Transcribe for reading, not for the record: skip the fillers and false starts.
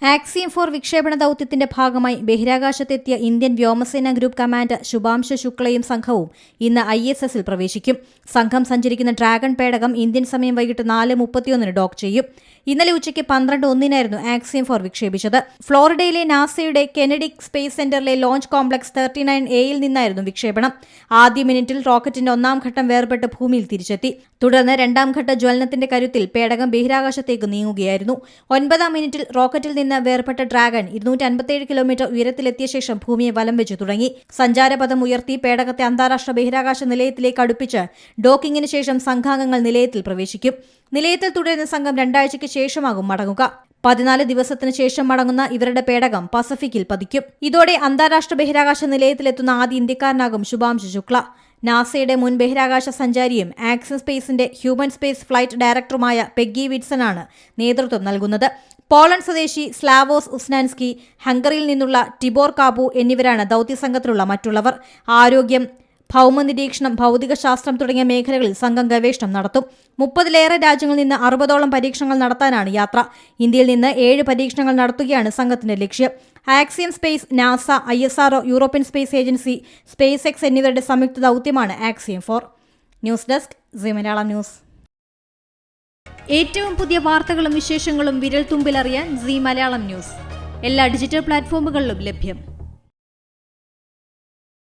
Axiom 4 വിക്ഷേപണ ദൌത്യത്തിന്റെ ഭാഗമായി ബഹിരാകാശത്തെത്തിയ ഇന്ത്യൻ വ്യോമസേന ഗ്രൂപ്പ് കമാൻഡർ ശുഭാംശു ശുക്ലയും സംഘവും ഇന്ന് ISSൽ പ്രവേശിക്കും. സംഘം സഞ്ചരിക്കുന്ന ഡ്രാഗൺ പേടകം ഇന്ത്യൻ സമയം വൈകിട്ട് 4:31 ഡോക്ക് ചെയ്യും. ഇന്നലെ ഉച്ചയ്ക്ക് 12:01 ആക്സിയം 4 വിക്ഷേപിച്ചത്. ഫ്ലോറിഡയിലെ നാസയുടെ കെനഡി സ്പേസ് സെന്ററിലെ ലോഞ്ച് കോംപ്ലക്സ് 39A നിന്നായിരുന്നു വിക്ഷേപണം. ആദ്യ മിനിറ്റിൽ റോക്കറ്റിന്റെ ഒന്നാം ഘട്ടം വേർപെട്ട് ഭൂമിയിൽ തിരിച്ചെത്തി. തുടർന്ന് രണ്ടാം ഘട്ട ജ്വലനത്തിന്റെ കരുത്തിൽ പേടകം ബഹിരാകാശത്തേക്ക് നീങ്ങുകയായിരുന്നു. 9-ാം മിനിറ്റിൽ റോക്കറ്റിൽ നിന്ന് വേർപെട്ട ഡ്രാഗൺ 257 കിലോമീറ്റർ ഉയരത്തിലെത്തിയ ശേഷം ഭൂമിയെ വലം വെച്ചു തുടങ്ങി. സഞ്ചാരപഥം ഉയർത്തി പേടകത്തെ അന്താരാഷ്ട്ര ബഹിരാകാശ നിലയത്തിലേക്ക് അടുപ്പിച്ച് ഡോക്കിംഗിന് ശേഷം സംഘാംഗങ്ങൾ നിലയത്തിൽ പ്രവേശിക്കും. നിലയത്തിൽ തുടരുന്ന സംഘം 2 ആഴ്ചയ്ക്ക് ശേഷമാകും മടങ്ങുക. 14 ദിവസത്തിന് ശേഷം മടങ്ങുന്ന ഇവരുടെ പേടകം പസഫിക്കിൽ പതിക്കും. ഇതോടെ അന്താരാഷ്ട്ര ബഹിരാകാശ നിലയത്തിലെത്തുന്ന ആദ്യ ഇന്ത്യക്കാരനാകും ശുഭാംശു ശുക്ല. നാസയുടെ മുൻ ബഹിരാകാശ സഞ്ചാരിയും ആക്സിം സ്പേസിന്റെ ഹ്യൂമൻ സ്പേസ് ഫ്ലൈറ്റ് ഡയറക്ടറുമായ പെഗ്ഗി വിറ്റ്സനാണ് നേതൃത്വം നൽകുന്നത്. പോളണ്ട് സ്വദേശി സ്ലാവോസ് ഉസ്നാൻസ്കി, ഹംഗറിയിൽ നിന്നുള്ള ടിബോർ കാബു എന്നിവരാണ് ദൌത്യസംഘത്തിലുള്ള മറ്റുള്ളവർ. ആരോഗ്യം, ഭൗമനിരീക്ഷണം, ഭൗതികശാസ്ത്രം തുടങ്ങിയ മേഖലകളിൽ സംഘം ഗവേഷണം നടത്തും. 30-ലേറെ രാജ്യങ്ങളിൽ നിന്ന് 60ഓളം പരീക്ഷണങ്ങൾ നടത്താനാണ് യാത്ര. ഇന്ത്യയിൽ നിന്ന് 7 പരീക്ഷണങ്ങൾ നടത്തുകയാണ് സംഘത്തിന്റെ ലക്ഷ്യം. Axiom space, NASA, ISRO, European space agency, SpaceX എന്നിവരുടെ സംയുക്ത ദൌത്യമാണ് Axiom 4. News desk C Malayalam news. ഏറ്റവും പുതിയ വാർത്തകളും വിശേഷങ്ങളും വിരൽ തുമ്പിലറിയാൻ സി മലയാളം ന്യൂസ് എല്ലാ ഡിജിറ്റൽ പ്ലാറ്റ്ഫോമുകളിലും ലഭ്യം.